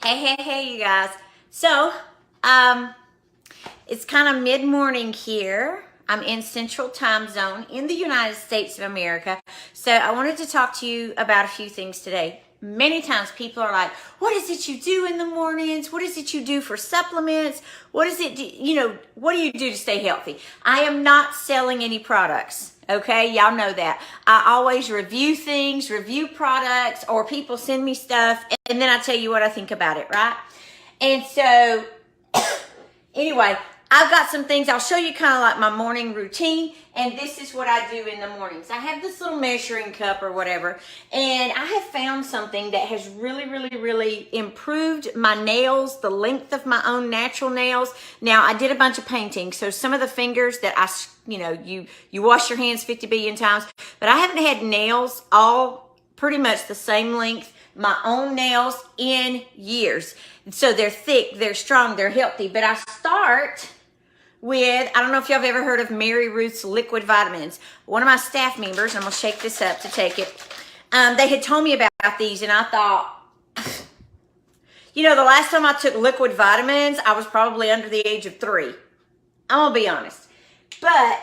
Hey, you guys. So, it's kind of mid-morning here. I'm in Central Time Zone in the United States of America. So I wanted to talk to you about a few things today. Many times people are like, what is it you do in the mornings? What is it you do for supplements? What is it, what do you do to stay healthy? I am not selling any products. Okay, y'all know that. I always review things, review products, or people send me stuff, and then I tell you what I think about it, right? And so, anyway, I've got some things. I'll show you kind of like my morning routine, and this is what I do in the mornings. I have this little measuring cup or whatever, and I have found something that has really improved my nails, the length of my own natural nails. Now, I did a bunch of painting, so some of the fingers that you wash your hands 50 billion times, but I haven't had nails all pretty much the same length, my own nails, in years. So they're thick, they're strong, they're healthy. But I start with, I don't know if y'all have ever heard of Mary Ruth's liquid vitamins. One of my staff members, I'm gonna shake this up to take it, they had told me about these, and I thought, the last time I took liquid vitamins, I was probably under the age of 3. I'm gonna be honest. But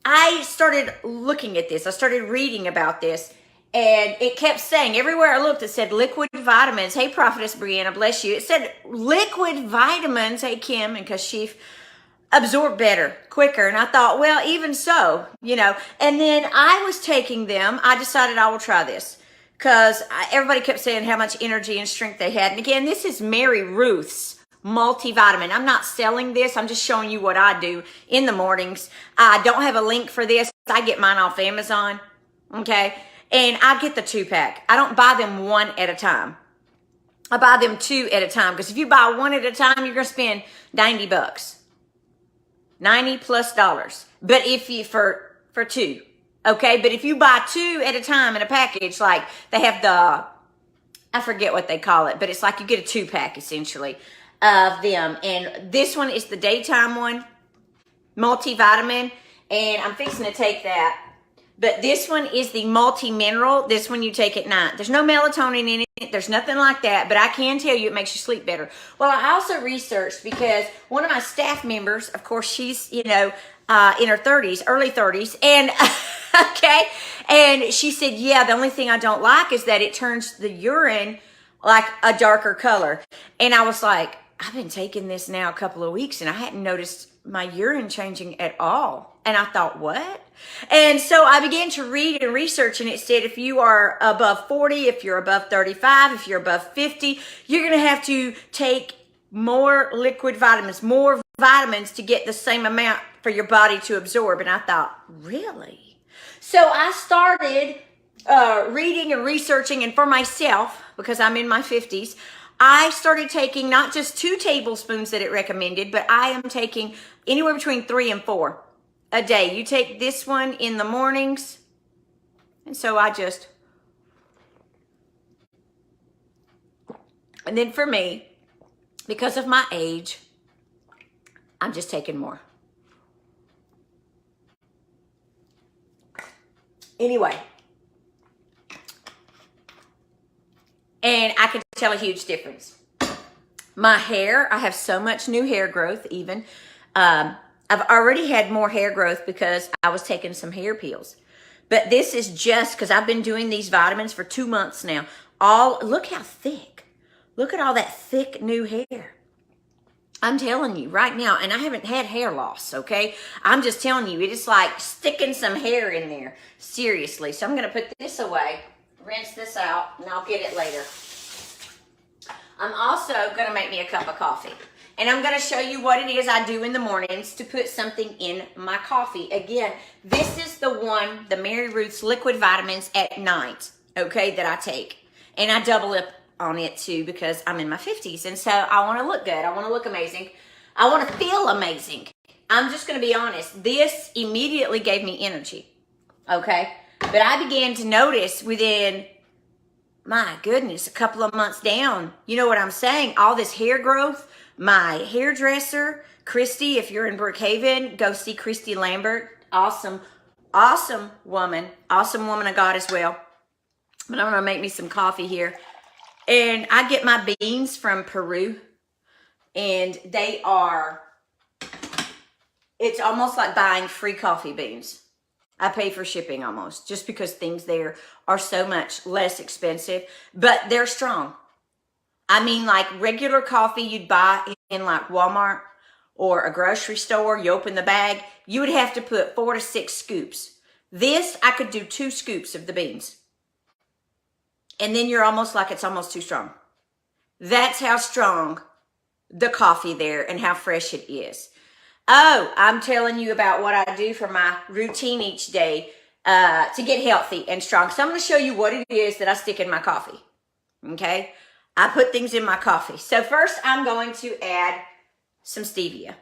I started looking at this. I started reading about this, and it kept saying, everywhere I looked, it said liquid vitamins. Hey, Prophetess Brianna, bless you. It said liquid vitamins. Hey, Kim and Kashif, absorb better, quicker. And I thought, well, even so, And then I was taking them. I decided I will try this because everybody kept saying how much energy and strength they had. And again, this is Mary Ruth's multivitamin. I'm not selling this. I'm just showing you what I do in the mornings. I don't have a link for this. I get mine off Amazon. Okay. And I get the 2-pack. I don't buy them one at a time. I buy them 2 at a time. Because if you buy one at a time, you're going to spend $90. $90+. But if you, for 2. Okay. But if you buy 2 at a time in a package, like they have I forget what they call it, but it's like you get a 2-pack essentially of them. And this one is the daytime one, multivitamin, and I'm fixing to take that. But this one is the multi-mineral. This one you take at night. There's no melatonin in it. There's nothing like that, but I can tell you it makes you sleep better. Well, I also researched because one of my staff members, of course, she's, in her 30s, early 30s, and okay, and she said, yeah, the only thing I don't like is that it turns the urine like a darker color. And I was like, I've been taking this now a couple of weeks and I hadn't noticed my urine changing at all. And I thought, what? And so I began to read and research, and it said if you are above 40, if you're above 35, if you're above 50, you're going to have to take more liquid vitamins, more vitamins to get the same amount for your body to absorb. And I thought, really? So I started reading and researching, and for myself, because I'm in my 50s, I started taking not just 2 tablespoons that it recommended, but I am taking anywhere between 3 and 4 a day. You take this one in the mornings, and so and then for me, because of my age, I'm just taking more. Anyway, and I can tell a huge difference. My hair, I have so much new hair growth even. I've already had more hair growth because I was taking some hair peels. But this is just because I've been doing these vitamins for 2 months now. Look how thick. Look at all that thick new hair. I'm telling you right now, and I haven't had hair loss, okay? I'm just telling you, it is like sticking some hair in there. Seriously. So I'm going to put this away, rinse this out, and I'll get it later. I'm also going to make me a cup of coffee. And I'm going to show you what it is I do in the mornings to put something in my coffee. Again, this is the Mary Ruth's liquid vitamins at night, okay, that I take. And I double up on it too because I'm in my 50s. And so I want to look good. I want to look amazing. I want to feel amazing. I'm just going to be honest. This immediately gave me energy, okay? But I began to notice within, my goodness, a couple of months down, you know what I'm saying? All this hair growth. My hairdresser, Christy, if you're in Brookhaven, go see Christy Lambert. Awesome woman of God as well. But I'm going to make me some coffee here. And I get my beans from Peru, and it's almost like buying free coffee beans. I pay for shipping almost, just because things there are so much less expensive, but they're strong. I mean, like regular coffee you'd buy in like Walmart or a grocery store, you open the bag, you would have to put 4 to 6 scoops. This, I could do 2 scoops of the beans. And then you're almost like it's almost too strong. That's how strong the coffee there and how fresh it is. Oh, I'm telling you about what I do for my routine each day to get healthy and strong. So I'm going to show you what it is that I stick in my coffee. Okay? I put things in my coffee. So first I'm going to add some stevia.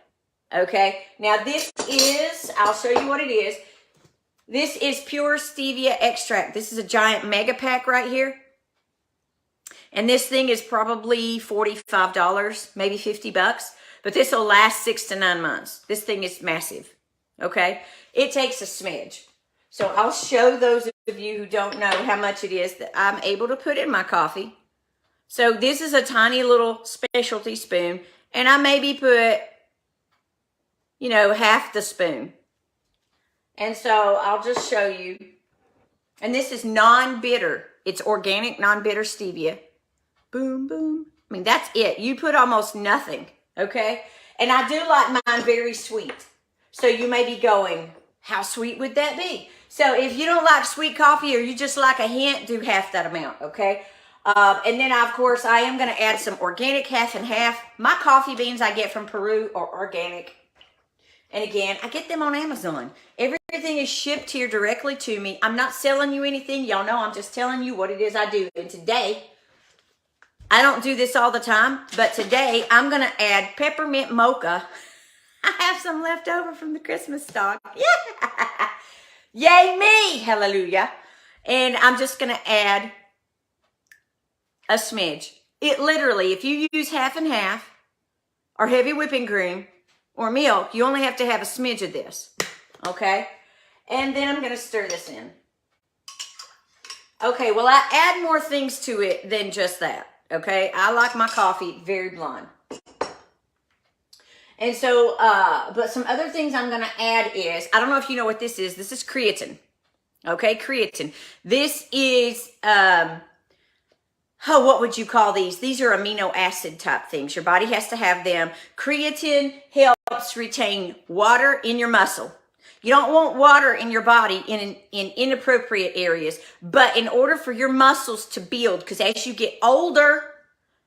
Okay? Now this is, I'll show you what it is. This is pure stevia extract. This is a giant mega pack right here. And this thing is probably $45, maybe $50. But this will last 6 to 9 months. This thing is massive. Okay? It takes a smidge. So I'll show those of you who don't know how much it is that I'm able to put in my coffee. So this is a tiny little specialty spoon. And I maybe put, you know, half the spoon. And so I'll just show you. And this is non-bitter. It's organic, non-bitter stevia. Boom, boom. I mean, that's it. You put almost nothing, okay? And I do like mine very sweet. So you may be going, how sweet would that be? So if you don't like sweet coffee or you just like a hint, do half that amount, okay? And then, of course, I am going to add some organic half and half. My coffee beans I get from Peru are organic. And again, I get them on Amazon. Everything is shipped here directly to me. I'm not selling you anything. Y'all know I'm just telling you what it is I do. And today, I don't do this all the time, but today I'm going to add peppermint mocha. I have some left over from the Christmas stock. Yeah. Yay me. Hallelujah. And I'm just going to add a smidge. It literally, if you use half and half or heavy whipping cream or milk, you only have to have a smidge of this. Okay? And then I'm going to stir this in. Okay, well, I add more things to it than just that. Okay, I like my coffee very blonde. And so, but some other things I'm going to add is, I don't know if you know what this is. This is creatine. Okay, creatine. This is, what would you call these? These are amino acid type things. Your body has to have them. Creatine helps retain water in your muscle. You don't want water in your body in inappropriate areas. But in order for your muscles to build, because as you get older,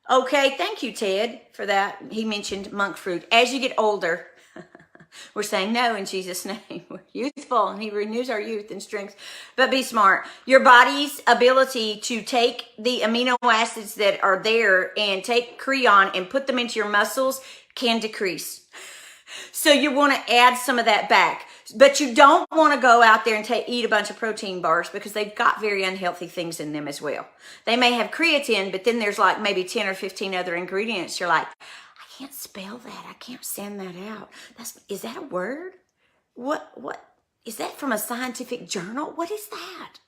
okay, thank you, Ted, for that. He mentioned monk fruit. As you get older, we're saying no in Jesus' name. We're youthful, and he renews our youth and strength. But be smart. Your body's ability to take the amino acids that are there and take creon and put them into your muscles can decrease. So you want to add some of that back. But you don't want to go out there and eat a bunch of protein bars because they've got very unhealthy things in them as well. They may have creatine, but then there's like maybe 10 or 15 other ingredients. You're like, I can't spell that. I can't send that out. Is that a word? What is that from a scientific journal? What is that?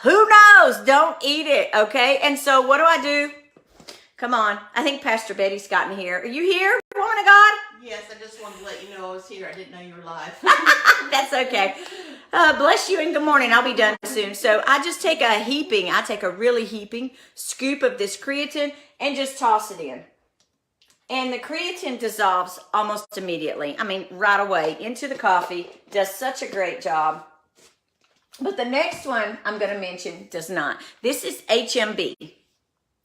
Who knows? Don't eat it, okay? And so what do? Come on. I think Pastor Betty's gotten here. Are you here, woman of God? Yes, I just wanted to let you know I was here. I didn't know you were live. That's okay. Bless you and good morning. I'll be done soon. So I just take a really heaping scoop of this creatine and just toss it in. And the creatine dissolves almost immediately. I mean, right away into the coffee. Does such a great job. But the next one I'm going to mention does not. This is HMB.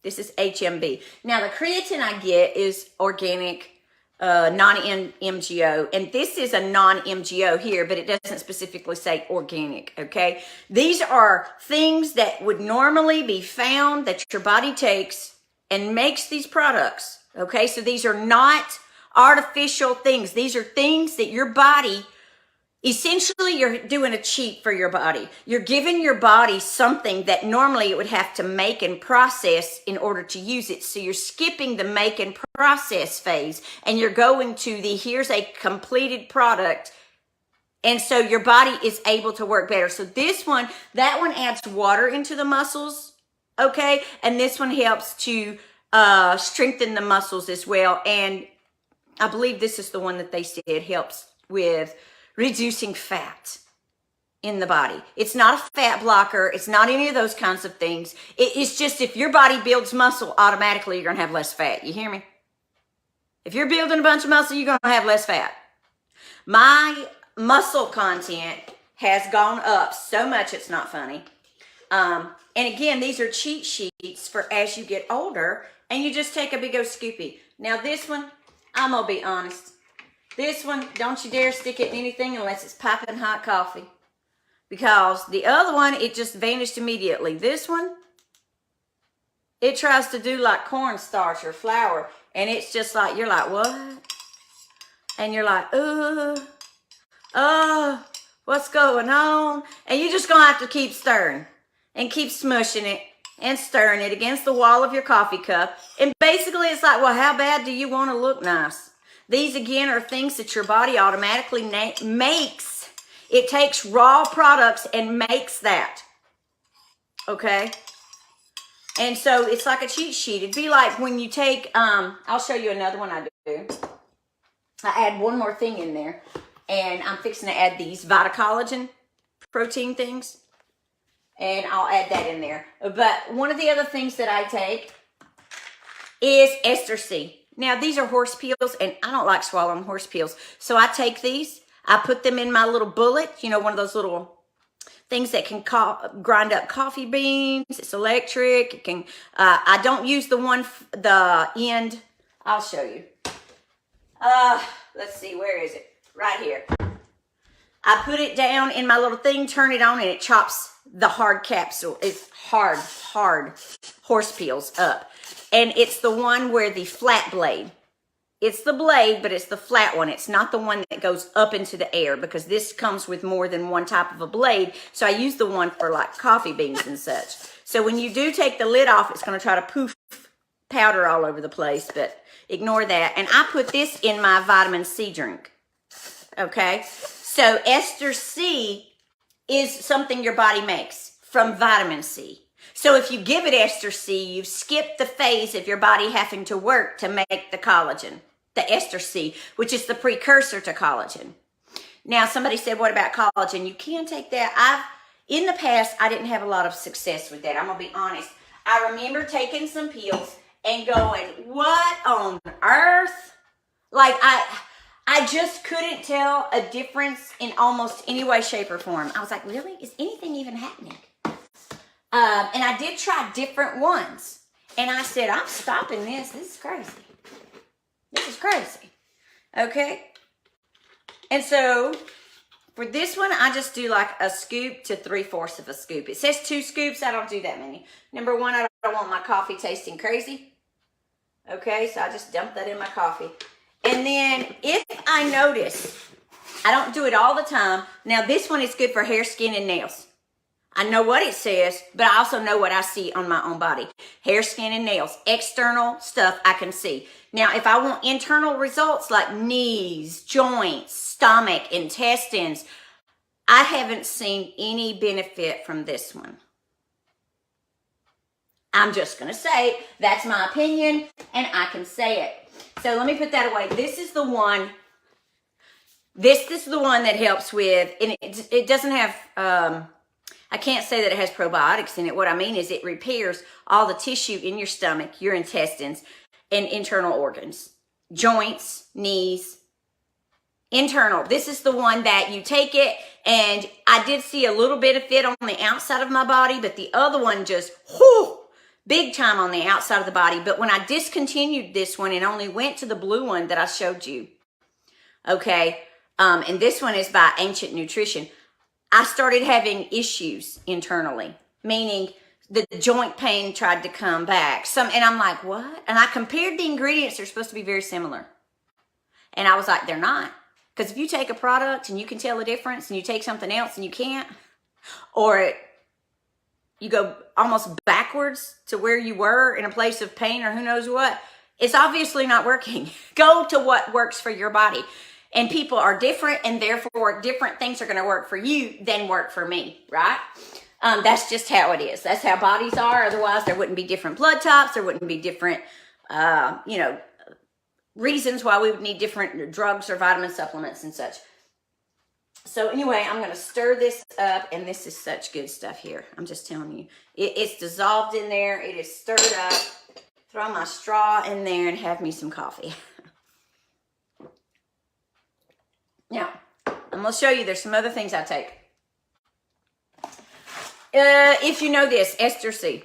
This is HMB. Now, the creatine I get is organic, non-MGO, and this is a non-MGO here, but it doesn't specifically say organic, okay? These are things that would normally be found that your body takes and makes these products, okay? So these are not artificial things. These are things that your body, essentially you're doing a cheat for your body. You're giving your body something that normally it would have to make and process in order to use it. So you're skipping the make and process phase and you're going to the here's a completed product. And so your body is able to work better. So that one adds water into the muscles. Okay, and this one helps to strengthen the muscles as well. And I believe this is the one that they said helps with reducing fat in the body. It's not a fat blocker. It's not any of those kinds of things. It's just if your body builds muscle, automatically you're going to have less fat. You hear me? If you're building a bunch of muscle, you're going to have less fat. My muscle content has gone up so much it's not funny. And again, these are cheat sheets for as you get older, and you just take a big old scoopy. Now this one, I'm going to be honest. This one, don't you dare stick it in anything unless it's piping hot coffee. Because the other one, it just vanished immediately. This one, it tries to do like cornstarch or flour. And it's just like, you're like, what? And you're like, what's going on? And you're just going to have to keep stirring and keep smushing it and stirring it against the wall of your coffee cup. And basically it's like, well, how bad do you want to look nice? These, again, are things that your body automatically makes. It takes raw products and makes that. Okay? And so it's like a cheat sheet. It'd be like when you take, I'll show you another one I do. I add one more thing in there. And I'm fixing to add these Vita-Collagen protein things. And I'll add that in there. But one of the other things that I take is Ester C. Now, these are horse peels, and I don't like swallowing horse peels. So I take these. I put them in my little bullet, you know, one of those little things that can grind up coffee beans. It's electric. It can. I don't use the end. I'll show you. Let's see, where is it? Right here. I put it down in my little thing, turn it on, and it chops the hard capsule. It's hard horse peels up. And it's the one where the flat blade. It's the blade, but it's the flat one. It's not the one that goes up into the air because this comes with more than one type of a blade. So I use the one for like coffee beans and such. So when you do take the lid off, it's going to try to poof powder all over the place, but ignore that. And I put this in my vitamin C drink. Okay? So Ester C is something your body makes from vitamin C. So if you give it Ester C, you've skipped the phase of your body having to work to make the collagen, the Ester C, which is the precursor to collagen. Now, somebody said, what about collagen? You can take that. In the past, I didn't have a lot of success with that. I'm going to be honest. I remember taking some pills and going, what on earth? Like, I just couldn't tell a difference in almost any way, shape, or form. I was like, really? Is anything even happening? And I did try different ones. And I said, I'm stopping this. This is crazy. This is crazy. Okay? And so, for this one, I just do like a scoop to 3/4 of a scoop. It says 2 scoops. I don't do that many. Number one, I don't want my coffee tasting crazy. Okay? So I just dump that in my coffee. And then, if I notice, I don't do it all the time. Now, this one is good for hair, skin, and nails. I know what it says, but I also know what I see on my own body. Hair, skin, and nails. External stuff I can see. Now, if I want internal results like knees, joints, stomach, intestines, I haven't seen any benefit from this one. I'm just going to say that's my opinion, and I can say it. So let me put that away. This is the one. This is the one that helps with, and it doesn't have... I can't say that it has probiotics in it. What I mean is it repairs all the tissue in your stomach, your intestines, and internal organs. Joints, knees, internal. This is the one that you take it, and I did see a little benefit on the outside of my body, but the other one just, big time on the outside of the body. But when I discontinued this one and only went to the blue one that I showed you, okay, and this one is by Ancient Nutrition, I started having issues internally, meaning the joint pain tried to come back. And I'm like, what? And I compared the ingredients. They're supposed to be very similar. And I was like, they're not. Because if you take a product and you can tell the difference and you take something else and you can't, or you go almost backwards to where you were in a place of pain or who knows what, it's obviously not working. Go to what works for your body. And people are different, and therefore different things are going to work for you than work for me, right? That's just how it is. That's how bodies are. Otherwise, there wouldn't be different blood types. There wouldn't be different, reasons why we would need different drugs or vitamin supplements and such. So anyway, I'm going to stir this up, and this is such good stuff here. I'm just telling you. It's dissolved in there. It is stirred up. Throw my straw in there and have me some coffee. Now, I'm going to show you there's some other things I take. If you know this, Ester C.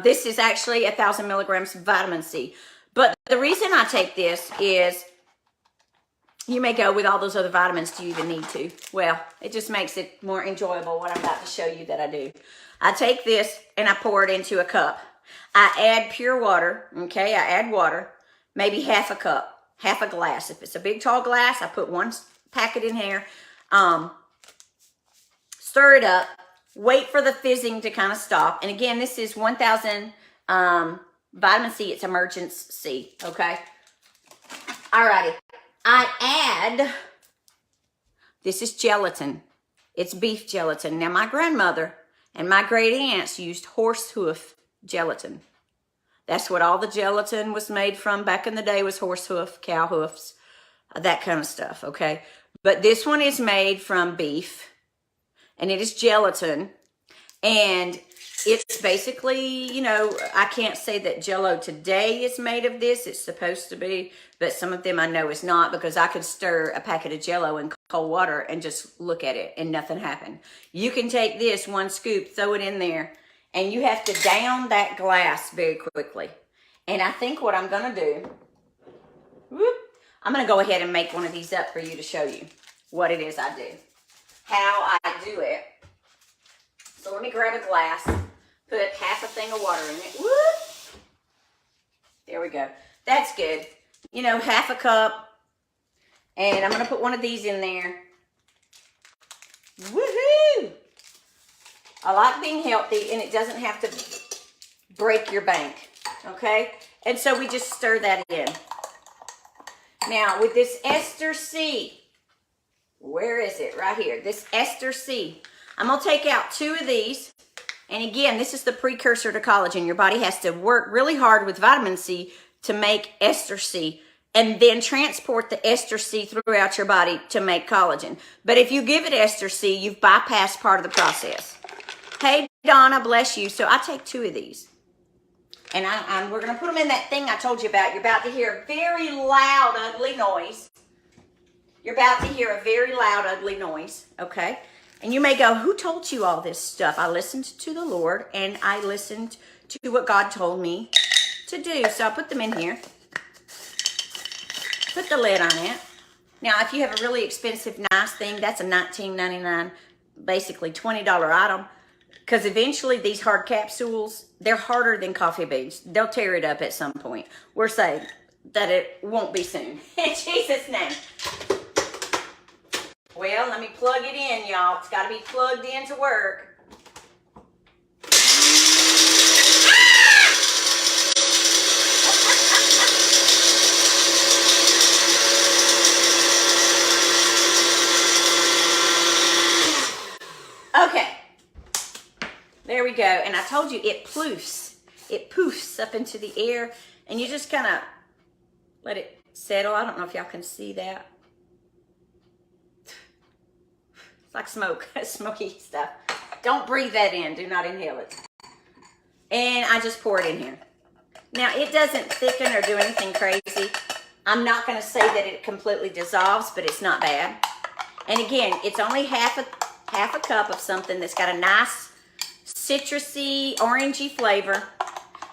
This is actually 1,000 milligrams of vitamin C. But the reason I take this is, you may go, with all those other vitamins, do you even need to? Well, it just makes it more enjoyable what I'm about to show you that I do. I take this and I pour it into a cup. I add pure water, okay? I add water, maybe half a cup, half a glass. If it's a big, tall glass, I put one packet in here. Stir it up. Wait for the fizzing to kind of stop. And again, this is 1,000 vitamin C. It's emergency, okay? Alrighty. I add, this is gelatin. It's beef gelatin. Now, my grandmother and my great aunts used horse hoof gelatin. That's what all the gelatin was made from back in the day, was horse hoof, cow hoofs, that kind of stuff, okay? But this one is made from beef, and it is gelatin, and it's basically, I can't say that Jell-O today is made of this. It's supposed to be, but some of them I know is not, because I could stir a packet of Jell-O in cold water and just look at it and nothing happened. You can take this one scoop, throw it in there, and you have to down that glass very quickly. And I think what I'm going to do, I'm going to go ahead and make one of these up for you to show you what it is I do, how I do it. So let me grab a glass, put half a thing of water in it. Whoop. There we go. That's good. Half a cup. And I'm going to put one of these in there. Woohoo! I like being healthy, and it doesn't have to break your bank. Okay? And so we just stir that in. Now, with this Ester C, where is it? Right here. This Ester C. I'm going to take out 2 of these. And again, this is the precursor to collagen. Your body has to work really hard with vitamin C to make Ester C, and then transport the Ester C throughout your body to make collagen. But if you give it Ester C, you've bypassed part of the process. Hey, Donna, bless you. So I take 2 of these. And we're going to put them in that thing I told you about. You're about to hear a very loud, ugly noise. You're about to hear a very loud, ugly noise, okay? And you may go, who told you all this stuff? I listened to the Lord, and I listened to what God told me to do. So I put them in here. Put the lid on it. Now, if you have a really expensive, nice thing, that's a $19.99, basically $20 item. Because eventually these hard capsules, they're harder than coffee beans. They'll tear it up at some point. We're saying that it won't be soon. In Jesus' name. Well, let me plug it in, y'all. It's got to be plugged in to work. Okay. There we go. And I told you it poofs. It poofs up into the air. And you just kind of let it settle. I don't know if y'all can see that. It's like smoke, smoky stuff. Don't breathe that in. Do not inhale it. And I just pour it in here. Now, it doesn't thicken or do anything crazy. I'm not going to say that it completely dissolves, but it's not bad. And again, it's only half a cup of something that's got a nice citrusy, orangey flavor.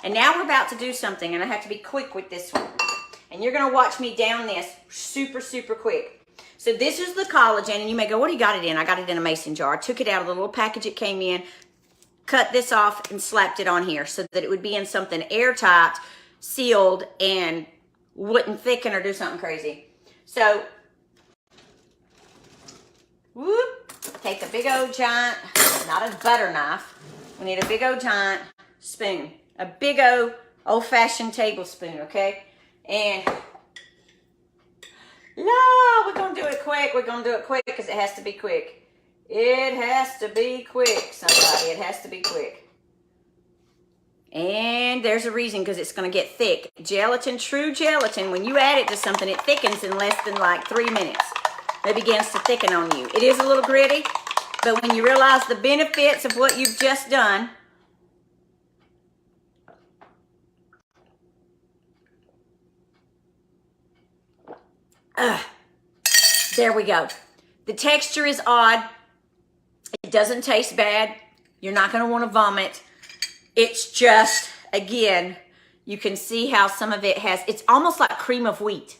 And now we're about to do something, and I have to be quick with this one. And you're going to watch me down this super, super quick. So this is the collagen, and you may go, what do you got it in? I got it in a mason jar. I took it out of the little package it came in, cut this off, and slapped it on here so that it would be in something airtight, sealed, and wouldn't thicken or do something crazy. So, whoop, take a big old giant, not a butter knife. We need a big old giant spoon, a big old-fashioned tablespoon, okay? And no, we're going to do it quick. We're going to do it quick because it has to be quick. It has to be quick, somebody. It has to be quick. And there's a reason, because it's going to get thick. Gelatin, true gelatin, when you add it to something, it thickens in less than like 3 minutes. It begins to thicken on you. It is a little gritty, but when you realize the benefits of what you've just done, there we go. The texture is odd. It doesn't taste bad. You're not going to want to vomit. It's just, again, you can see how some of it has, it's almost like cream of wheat.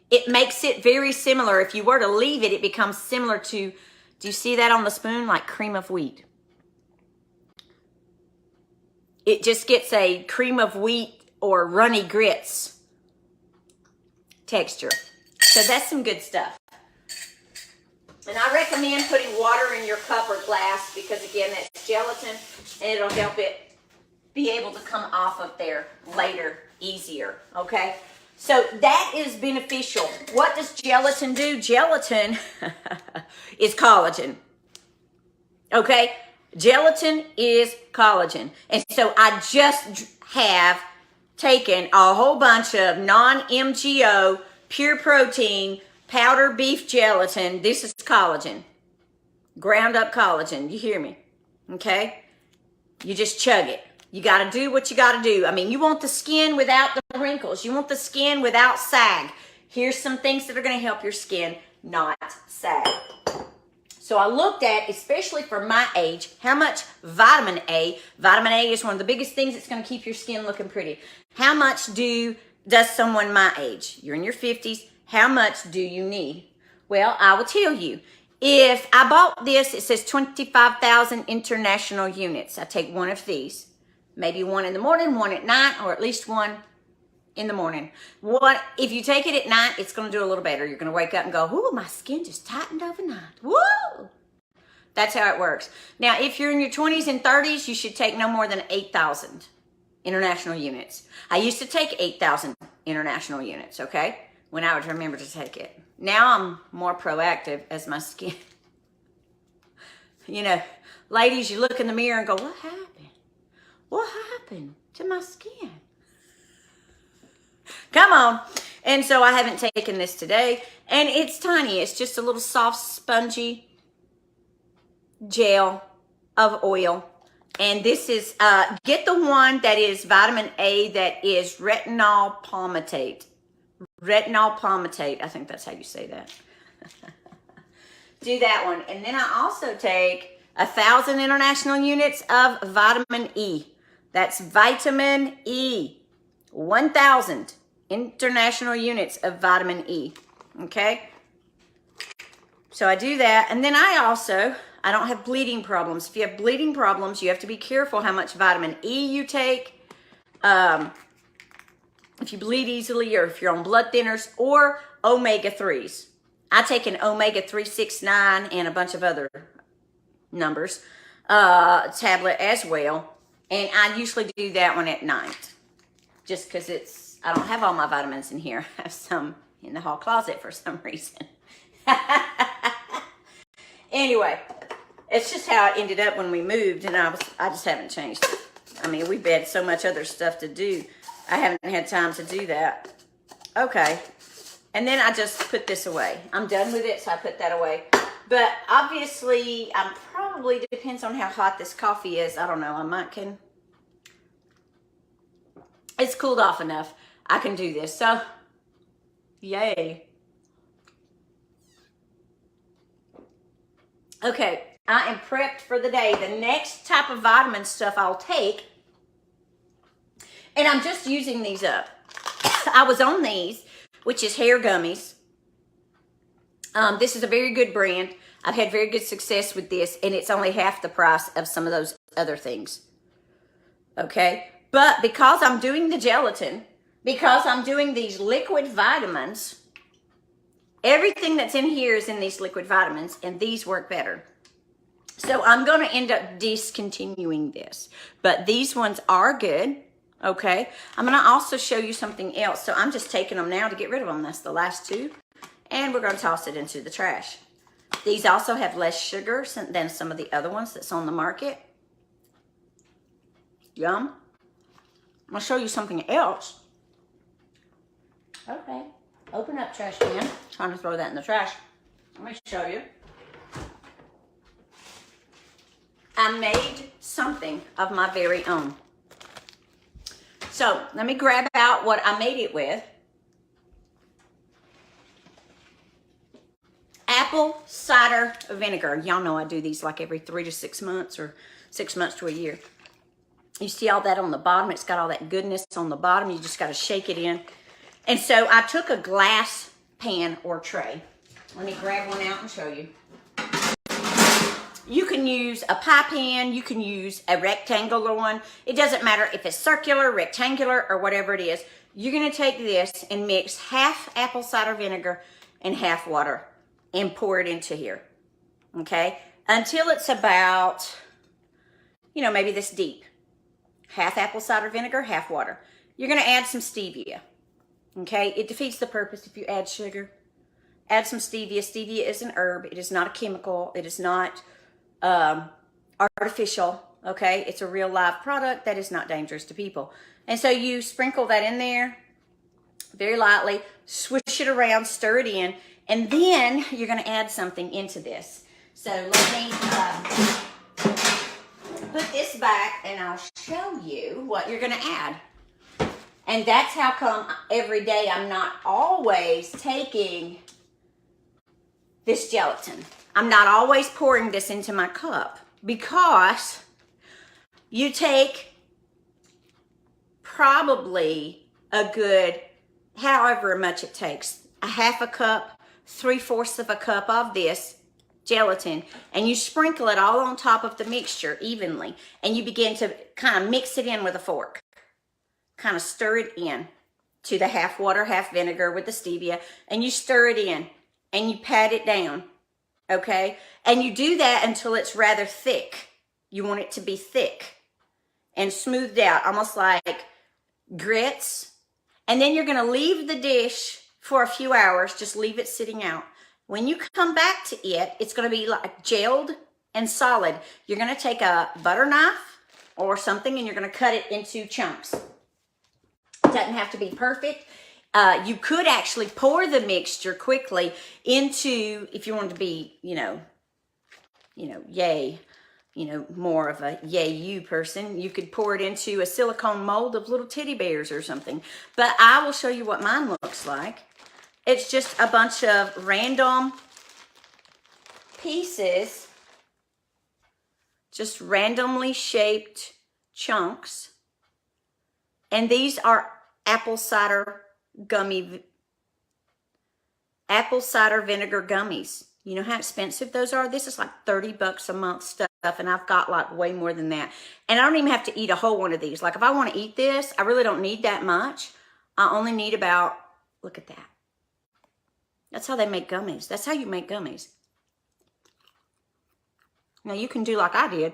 It makes it very similar. If you were to leave it, it becomes similar to, do you see that on the spoon? Like cream of wheat. It just gets a cream of wheat or runny grits texture. So that's some good stuff. And I recommend putting water in your cup or glass because, again, that's gelatin and it'll help it be able to come off of there later easier, okay? So that is beneficial. What does gelatin do? Gelatin is collagen, okay? Gelatin is collagen. And so I just have taken a whole bunch of non-MGO, pure protein, powder beef gelatin. This is collagen. Ground up collagen. You hear me? Okay? You just chug it. You got to do what you got to do. I mean, you want the skin without the wrinkles. You want the skin without sag. Here's some things that are going to help your skin not sag. So I looked at, especially for my age, how much vitamin A. Vitamin A is one of the biggest things that's going to keep your skin looking pretty. How much does someone my age? You're in your 50s. How much do you need? Well, I will tell you. If I bought this, it says 25,000 international units. I take one of these. Maybe one in the morning, one at night, or at least one in the morning. If you take it at night, it's going to do a little better. You're going to wake up and go, ooh, my skin just tightened overnight. Woo! That's how it works. Now, if you're in your 20s and 30s, you should take no more than 8,000 international units. I used to take 8,000 international units, okay? When I would remember to take it. Now I'm more proactive as my skin. You know, ladies, you look in the mirror and go, what happened? What happened to my skin? Come on. And so I haven't taken this today. And it's tiny. It's just a little soft, spongy gel of oil. And this is, get the one that is vitamin A that is retinol palmitate. Retinol palmitate. I think that's how you say that. Do that one. And then I also take 1,000 international units of vitamin E. That's vitamin E. 1,000 international units of vitamin E. Okay? So I do that. And then I don't have bleeding problems. If you have bleeding problems, you have to be careful how much vitamin E you take. If you bleed easily, or if you're on blood thinners, or omega-3s. I take an omega-369 and a bunch of other numbers tablet as well. And I usually do that one at night. Just because I don't have all my vitamins in here. I have some in the hall closet for some reason. Anyway, it's just how it ended up when we moved, and I just haven't changed it. I mean, we've had so much other stuff to do. I haven't had time to do that. Okay. And then I just put this away. I'm done with it, so I put that away. But obviously, probably depends on how hot this coffee is. I don't know. It's cooled off enough. I can do this. So, yay. Okay, I am prepped for the day. The next type of vitamin stuff I'll take, and I'm just using these up. I was on these, which is hair gummies. This is a very good brand. I've had very good success with this, and it's only half the price of some of those other things. Okay? But because I'm doing the gelatin, because I'm doing these liquid vitamins, everything that's in here is in these liquid vitamins, and these work better. So I'm going to end up discontinuing this. But these ones are good. Okay? I'm going to also show you something else. So I'm just taking them now to get rid of them. That's the last two. And we're going to toss it into the trash. These also have less sugar than some of the other ones that's on the market. Yum. I'll show you something else. Okay. Open up, trash can. Trying to throw that in the trash. Let me show you. I made something of my very own. So let me grab out what I made it with. Apple cider vinegar. Y'all know I do these like every 3 to 6 months or 6 months to a year. You see all that on the bottom? It's got all that goodness on the bottom. You just got to shake it in. And so I took a glass pan or tray. Let me grab one out and show you. You can use a pie pan. You can use a rectangular one. It doesn't matter if it's circular, rectangular, or whatever it is. You're going to take this and mix half apple cider vinegar and half water and pour it into here. Okay? Until it's about, you know, maybe this deep. Half apple cider vinegar, half water. You're going to add some stevia. Okay? It defeats the purpose if you add sugar. Add some stevia. Stevia is an herb. It is not a chemical. It is not artificial. Okay? It's a real live product that is not dangerous to people. And so you sprinkle that in there very lightly. Swish it around. Stir it in. And then you're going to add something into this. So let me put this back and I'll show you what you're going to add. And that's how come every day I'm not always taking this gelatin. I'm not always pouring this into my cup because you take probably a good, however much it takes, a half a cup, 3/4 of a cup of this gelatin, and you sprinkle it all on top of the mixture evenly, and you begin to kind of mix it in with a fork. Kind of stir it in to the half water, half vinegar with the stevia, and you stir it in, and you pat it down, okay? And you do that until it's rather thick. You want it to be thick and smoothed out, almost like grits. And then you're going to leave the dish for a few hours. Just leave it sitting out. When you come back to it, it's going to be like gelled and solid. You're going to take a butter knife or something, and you're going to cut it into chunks. It doesn't have to be perfect. You could actually pour the mixture quickly into, if you want to be, more of a yay you person, you could pour it into a silicone mold of little teddy bears or something. But I will show you what mine looks like. It's just a bunch of random pieces, just randomly shaped chunks. And these are apple cider vinegar gummies. You know how expensive those are? This is like $30 a month stuff, and I've got like way more than that. And I don't even have to eat a whole one of these. Like if I want to eat this, I really don't need that much. I only need about, look at that. That's how they make gummies. That's how you make gummies. Now you can do like I did.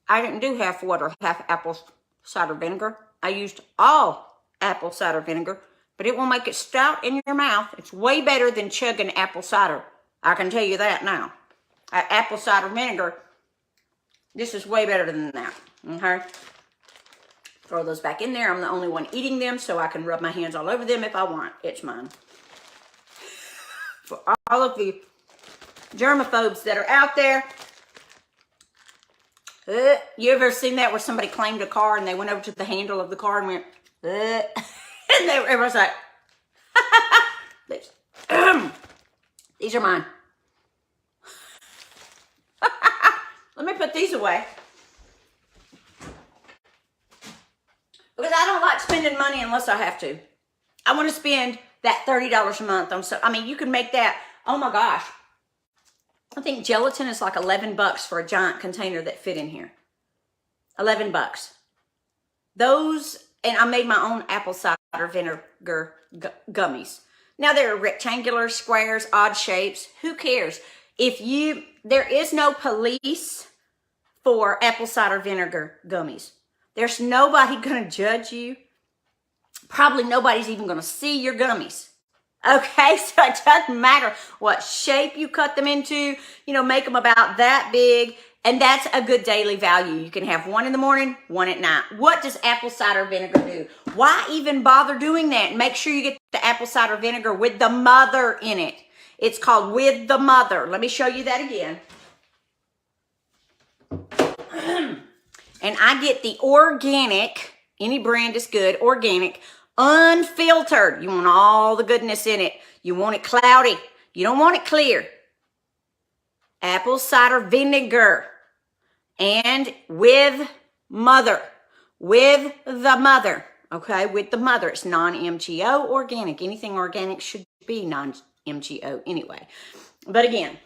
I didn't do half water, half apple cider vinegar. I used all apple cider vinegar, but it will make it stout in your mouth. It's way better than chugging apple cider. I can tell you that now. Apple cider vinegar, this is way better than that. Okay? Throw those back in there. I'm the only one eating them, so I can rub my hands all over them if I want. It's mine. For all of the germaphobes that are out there, you ever seen that where somebody claimed a car and they went over to the handle of the car and went, and everyone's like, these are mine. Let me put these away. Because I don't like spending money unless I have to. I want to spend that $30 a month on you can make that, oh my gosh. I think gelatin is like $11 for a giant container that fit in here. $11. Those, and I made my own apple cider vinegar gummies. Now there are rectangular, squares, odd shapes. Who cares? There is no police for apple cider vinegar gummies. There's nobody going to judge you. Probably nobody's even going to see your gummies. Okay, so it doesn't matter what shape you cut them into, make them about that big. And that's a good daily value. You can have one in the morning, one at night. What does apple cider vinegar do? Why even bother doing that? Make sure you get the apple cider vinegar with the mother in it. It's called with the mother. Let me show you that again. And I get the organic, any brand is good, organic, unfiltered. You want all the goodness in it. You want it cloudy. You don't want it clear. Apple cider vinegar. And with mother. With the mother. Okay, with the mother. It's non-MGO organic. Anything organic should be non-MGO anyway. But again,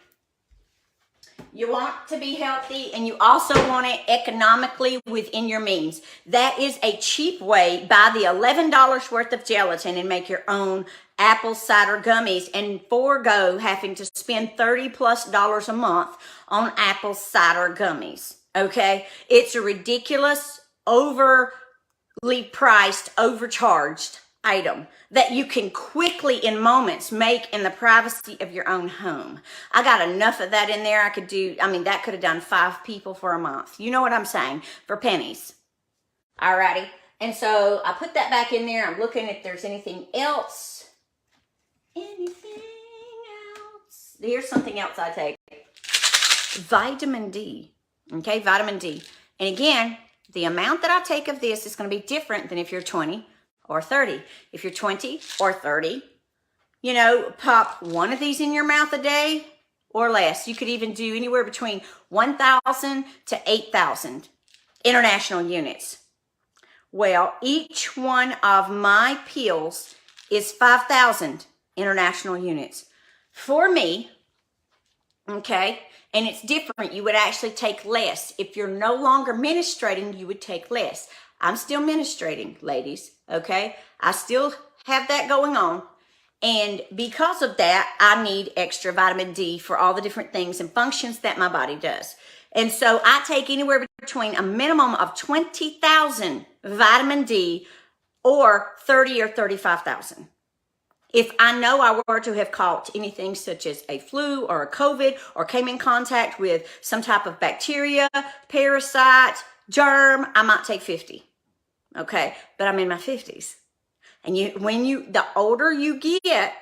you want to be healthy and you also want it economically within your means. That is a cheap way. Buy the $11 worth of gelatin and make your own apple cider gummies and forego having to spend $30+ a month on apple cider gummies. Okay? It's a ridiculous, overly priced, overcharged item that you can quickly in moments make in the privacy of your own home. I got enough of that in there. That could have done 5 people for a month. You know what I'm saying? For pennies. Alrighty. And so I put that back in there. I'm looking if there's anything else. Here's something else I take. Vitamin D. Okay, vitamin D. And again, the amount that I take of this is going to be different than if you're 20 or 30. If you're 20 or 30, pop one of these in your mouth a day or less. You could even do anywhere between 1,000 to 8,000 international units. Well, each one of my pills is 5,000 international units. For me, okay, and it's different. You would actually take less. If you're no longer menstruating, you would take less. I'm still menstruating, ladies, okay? I still have that going on. And because of that, I need extra vitamin D for all the different things and functions that my body does. And so I take anywhere between a minimum of 20,000 vitamin D or 30 or 35,000. If I know I were to have caught anything such as a flu or a COVID or came in contact with some type of bacteria, parasite, germ, I might take 50. Okay, but I'm in my 50s. And the older you get,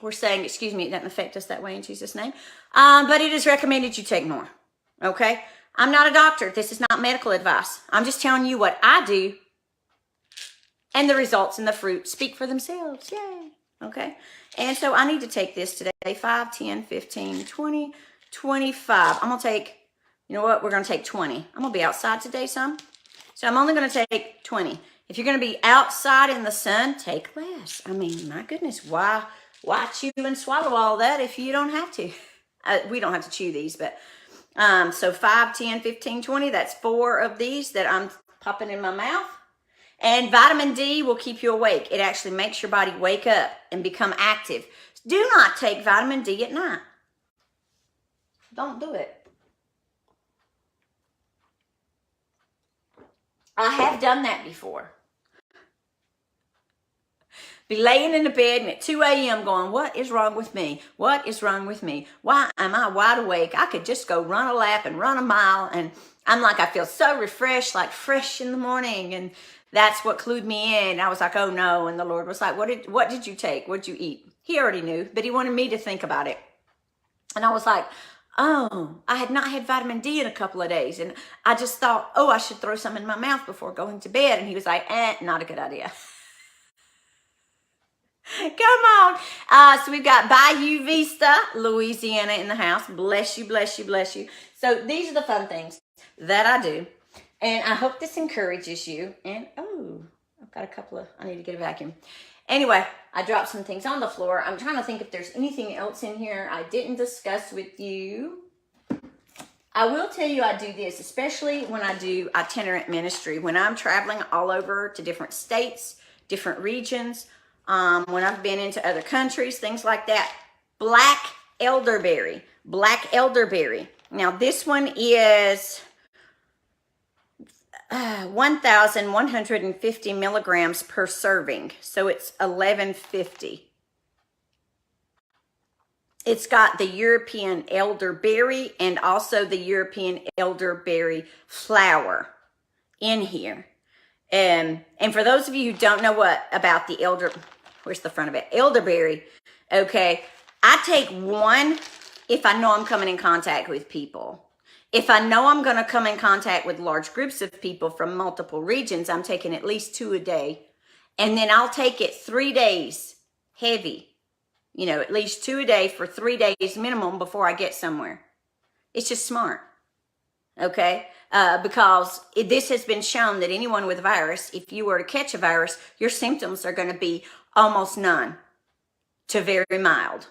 we're saying, excuse me, it doesn't affect us that way in Jesus' name. But it is recommended you take more. Okay, I'm not a doctor. This is not medical advice. I'm just telling you what I do. And the results and the fruit speak for themselves. Yay. Okay. And so I need to take this today. 5, 10, 15, 20, 25. I'm going to take, you know what? We're going to take 20. I'm going to be outside today some. So I'm only going to take 20. If you're going to be outside in the sun, take less. My goodness, why chew and swallow all that if you don't have to? We don't have to chew these, but so 5, 10, 15, 20, that's 4 of these that I'm popping in my mouth. And vitamin D will keep you awake. It actually makes your body wake up and become active. Do not take vitamin D at night. Don't do it. I have done that before. Be laying in the bed and at 2 a.m. going, what is wrong with me? What is wrong with me? Why am I wide awake? I could just go run a lap and run a mile. And I'm like, I feel so refreshed, like fresh in the morning. And that's what clued me in. I was like, oh no. And the Lord was like, what did you take? What did you eat? He already knew, but he wanted me to think about it. And I was like, oh, I had not had vitamin D in a couple of days. And I just thought, oh, I should throw some in my mouth before going to bed. And he was like, not a good idea. Come on. So we've got Bayou Vista, Louisiana in the house. Bless you, bless you, bless you. So these are the fun things that I do. And I hope this encourages you. And, oh, I've got a couple of, I need to get a vacuum. Anyway, I dropped some things on the floor. I'm trying to think if there's anything else in here I didn't discuss with you. I will tell you I do this, especially when I do itinerant ministry. When I'm traveling all over to different states, different regions, when I've been into other countries, things like that. Black elderberry. Black elderberry. Now, this one is 1,150 milligrams per serving. So it's 1150. It's got the European elderberry and also the European elderberry flower in here. And for those of you who don't know what about the where's the front of it? Elderberry. Okay. I take one if I know I'm coming in contact with people. If I know I'm going to come in contact with large groups of people from multiple regions, I'm taking at least 2 a day. And then I'll take it 3 days heavy. You know, at least 2 a day for 3 days minimum before I get somewhere. It's just smart. Okay? Because this has been shown that anyone with a virus, if you were to catch a virus, your symptoms are going to be almost none to very mild.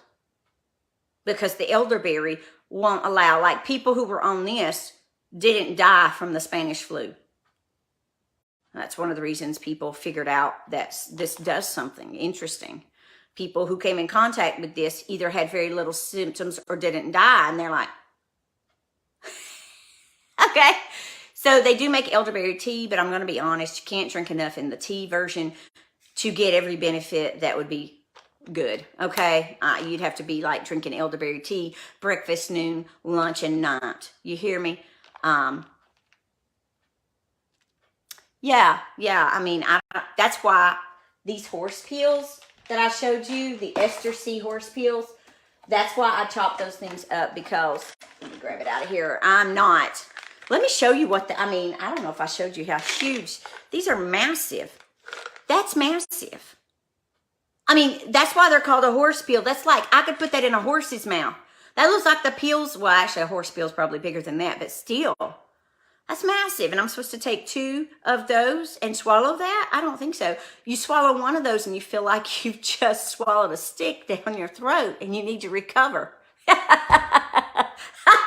Because the elderberry won't allow, like people who were on this didn't die from the Spanish flu. That's one of the reasons people figured out that this does something interesting. People who came in contact with this either had very little symptoms or didn't die, and they're like, okay. So they do make elderberry tea, but I'm going to be honest, you can't drink enough in the tea version to get every benefit that would be good. Okay. You'd have to be like drinking elderberry tea, breakfast, noon, lunch, and night. You hear me? Yeah. I mean, that's why these horse peels that I showed you, the Ester C horse peels, that's why I chop those things up, because, let me grab it out of here. Let me show you I don't know if I showed you how huge. These are massive. That's massive. I mean, that's why they're called a horse peel. That's like, I could put that in a horse's mouth. That looks like the peels. Well, actually, a horse peel is probably bigger than that, but still, that's massive. And I'm supposed to take 2 of those and swallow that? I don't think so. You swallow one of those and you feel like you've just swallowed a stick down your throat and you need to recover. I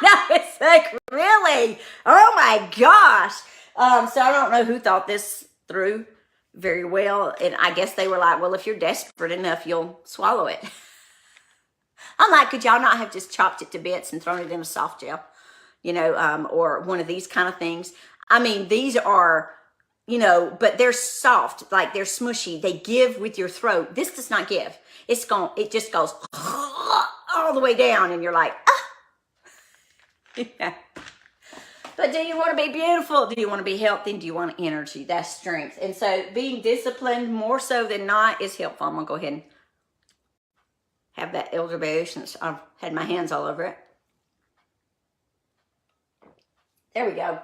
know, it's like, really? Oh my gosh. So I don't know who thought this through very well. And I guess they were like, well, if you're desperate enough, you'll swallow it. I'm like, could y'all not have just chopped it to bits and thrown it in a soft gel? You know, or one of these kind of things. I mean, these are, you know, but they're soft, like they're smushy. They give with your throat. This does not give. It just goes all the way down and you're like, ah. Yeah. But do you want to be beautiful? Do you want to be healthy? Do you want energy? That's strength. And so being disciplined more so than not is helpful. I'm going to go ahead and have that elderberry since I've had my hands all over it. There we go.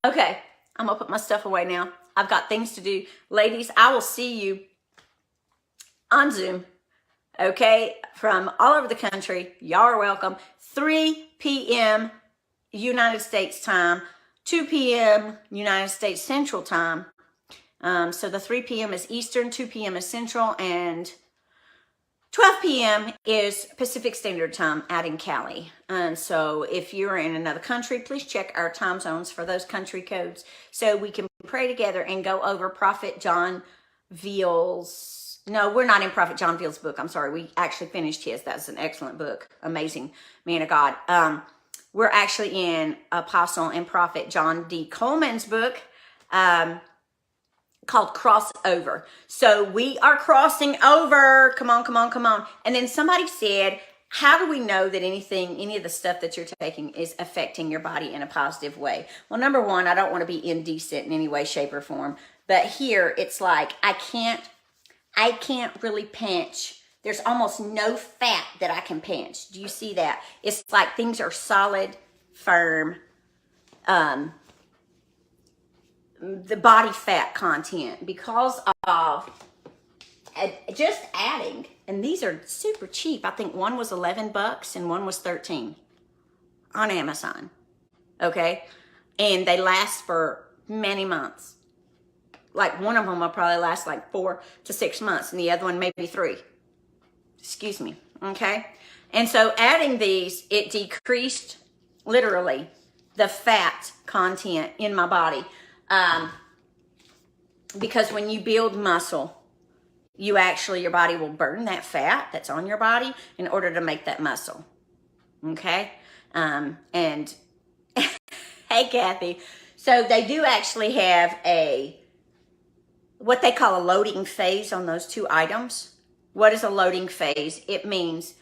Okay, I'm going to put my stuff away now. I've got things to do. Ladies, I will see you on Zoom, okay, from all over the country. Y'all are welcome. 3 p.m. United States time, 2 p.m. United States Central time. So the 3 p.m. is Eastern, 2 p.m. is Central, and 12 p.m. is Pacific Standard Time out in Cali. And so if you're in another country, please check our time zones for those country codes so we can pray together and go over Prophet John Veal's. No, we're not in Prophet John Veal's book. I'm sorry. We actually finished his. That's an excellent book. Amazing man of God. We're actually in Apostle and Prophet John D. Coleman's book, called Crossover. So we are crossing over. Come on. And then somebody said, how do we know that any of the stuff that you're taking is affecting your body in a positive way? Well, number one, I don't want to be indecent in any way, shape, or form. But here it's like, I can't really pinch. There's almost no fat that I can pinch. Do you see that? It's like things are solid, firm. The body fat content because of just adding, and these are super cheap. I think one was $11 and one was $13 on Amazon. Okay. And they last for many months. Like one of them will probably last like 4 to 6 months and the other one maybe 3. Excuse me. Okay. And so adding these, it decreased literally the fat content in my body. Because when you build muscle, your body will burn that fat that's on your body in order to make that muscle. Okay. And hey, Kathy. So they do actually have what they call a loading phase on those 2 items. What is a loading phase? It means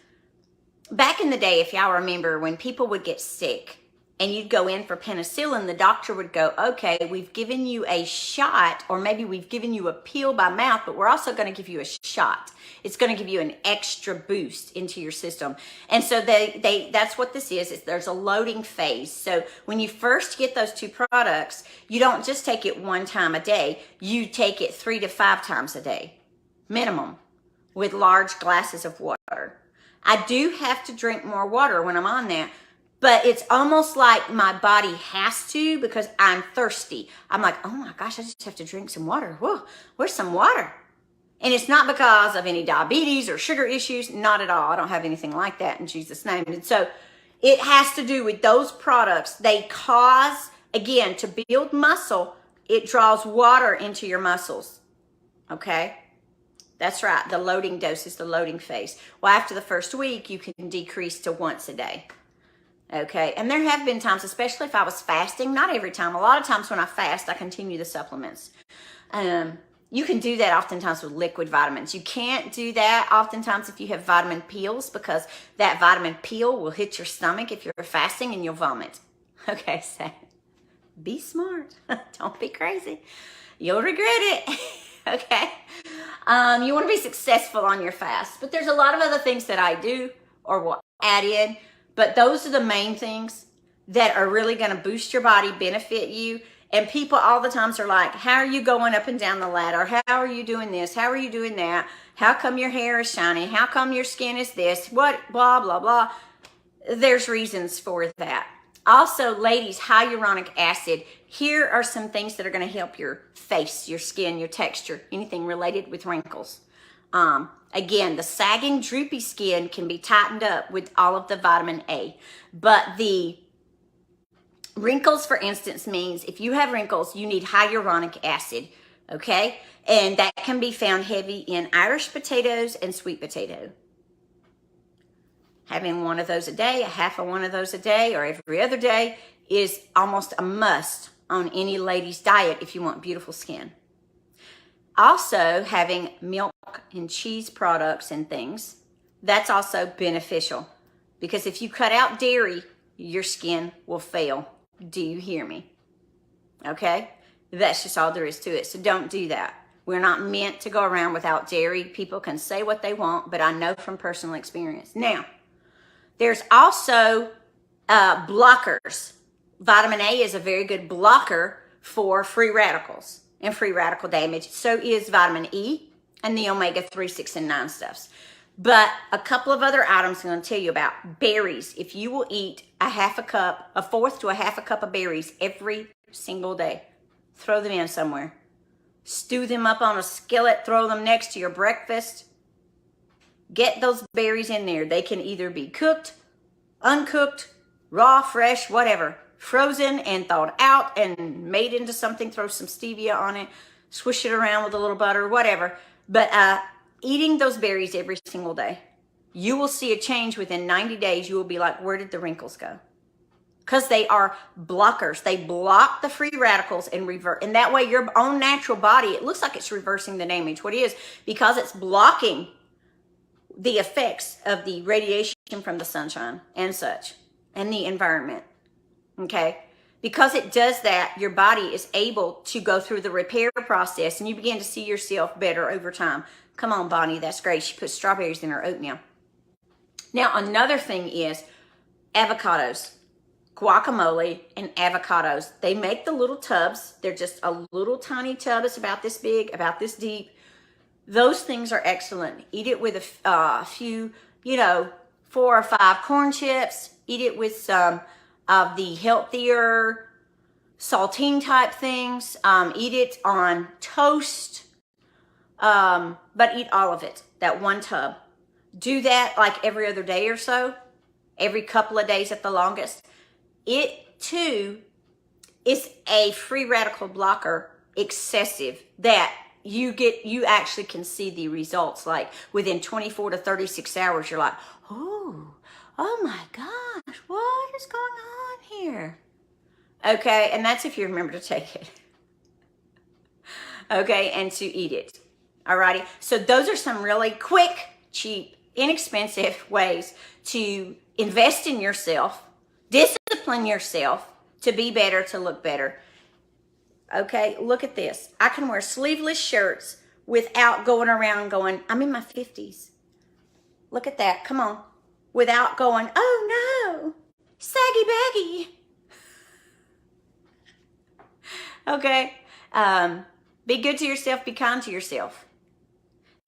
back in the day, if y'all remember, when people would get sick and you'd go in for penicillin, the doctor would go, okay, we've given you a shot, or maybe we've given you a pill by mouth, but we're also going to give you a shot. It's going to give you an extra boost into your system. And so that's what this is. There's a loading phase. So when you first get those two products, you don't just take it one time a day. You take it 3 to 5 times a day, minimum, with large glasses of water. I do have to drink more water when I'm on that, but it's almost like my body has to, because I'm thirsty. I'm like, oh my gosh, I just have to drink some water. Whoa, where's some water? And it's not because of any diabetes or sugar issues, not at all. I don't have anything like that in Jesus' name. And so it has to do with those products. They cause, again, to build muscle, it draws water into your muscles, okay? That's right, the loading dose is the loading phase. Well, after the first week, you can decrease to once a day. Okay, and there have been times, especially if I was fasting, not every time, a lot of times when I fast, I continue the supplements. You can do that oftentimes with liquid vitamins. You can't do that oftentimes if you have vitamin pills, because that vitamin pill will hit your stomach if you're fasting and you'll vomit. Okay, so be smart. Don't be crazy. You'll regret it. Okay. You want to be successful on your fast, but there's a lot of other things that I do or will add in. But those are the main things that are really going to boost your body, benefit you. And people all the times are like, how are you going up and down the ladder? How are you doing this? How are you doing that? How come your hair is shiny? How come your skin is this? What? Blah, blah, blah. There's reasons for that. Also, ladies, hyaluronic acid. Here are some things that are going to help your face, your skin, your texture, anything related with wrinkles. Again, the sagging, droopy skin can be tightened up with all of the vitamin A. But the wrinkles, for instance, means if you have wrinkles, you need hyaluronic acid, okay? And that can be found heavy in Irish potatoes and sweet potato. Having one of those a day, a half of one of those a day, or every other day is almost a must on any lady's diet if you want beautiful skin. Also, having milk and cheese products and things, that's also beneficial, because if you cut out dairy, your skin will fail. Do you hear me? Okay? That's just all there is to it. So don't do that. We're not meant to go around without dairy. People can say what they want, but I know from personal experience. Now, there's also blockers. Vitamin A is a very good blocker for free radicals and free radical damage. So is vitamin E and the omega-3, 6, and 9 stuffs. But a couple of other items I'm going to tell you about. Berries. If you will eat a fourth to a half a cup of berries every single day, throw them in somewhere. Stew them up on a skillet, throw them next to your breakfast. Get those berries in there. They can either be cooked, uncooked, raw, fresh, whatever. Frozen and thawed out and made into something. Throw some stevia on it. Swish it around with a little butter, whatever. But eating those berries every single day, you will see a change within 90 days. You will be like, where did the wrinkles go? Because they are blockers. They block the free radicals and revert. And that way your own natural body, it looks like it's reversing the damage. What it is, because it's blocking the effects of the radiation from the sunshine and such, and the environment, okay? Because it does that, your body is able to go through the repair process, and you begin to see yourself better over time. Come on, Bonnie, that's great. She put strawberries in her oatmeal. Now, another thing is avocados, guacamole, and avocados. They make the little tubs. They're just a little tiny tub. It's about this big, about this deep. Those things are excellent. Eat it with a few, 4 or 5 corn chips. Eat it with some of the healthier saltine type things. Eat it on toast, but eat all of it, that one tub. Do that like every other day or so, every couple of days at the longest. It too is a free radical blocker, excessive, that you actually can see the results. Like within 24 to 36 hours, you're like, oh my gosh, what is going on here? Okay, and that's if you remember to take it. Okay, and to eat it. Alrighty, so those are some really quick, cheap, inexpensive ways to invest in yourself, discipline yourself to be better, to look better. Okay, look at this. I can wear sleeveless shirts without going around going, I'm in my 50s. Look at that. Come on. Without going, oh no, saggy baggy. Okay. Be good to yourself. Be kind to yourself.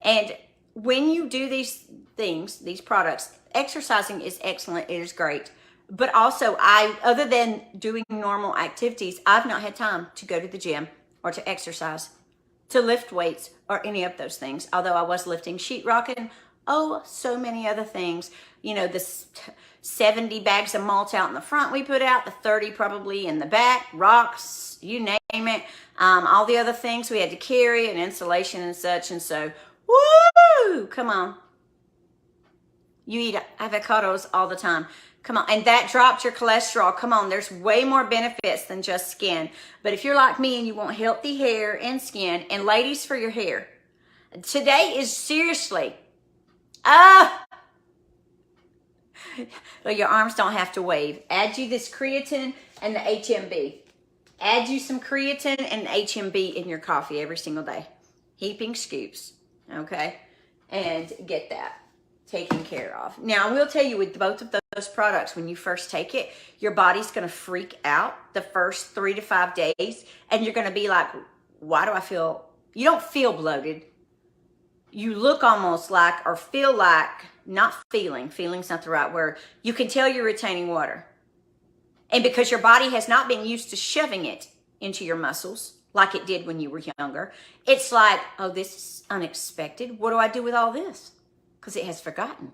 And when you do these things, these products, exercising is excellent. It is great. But also, other than doing normal activities, I've not had time to go to the gym or to exercise, to lift weights or any of those things. Although I was lifting sheetrocking, so many other things. You know, the 70 bags of mulch out in the front we put out, the 30 probably in the back, rocks, you name it. All the other things we had to carry and insulation and such. And so, woo, come on. You eat avocados all the time. Come on. And that dropped your cholesterol. Come on. There's way more benefits than just skin. But if you're like me and you want healthy hair and skin, and ladies, for your hair, today is seriously, well, your arms don't have to wave. Add you this creatine and the HMB. Add you some creatine and HMB in your coffee every single day. Heaping scoops. Okay? And get that taken care of. Now, I will tell you, with both of those products, when you first take it, your body's going to freak out the first 3 to 5 days, and you're going to be like, why do I feel, you don't feel bloated. You look almost like, or feel like, not feeling, feeling's not the right word. You can tell you're retaining water. And because your body has not been used to shoving it into your muscles like it did when you were younger, it's like, oh, this is unexpected. What do I do with all this? Because it has forgotten.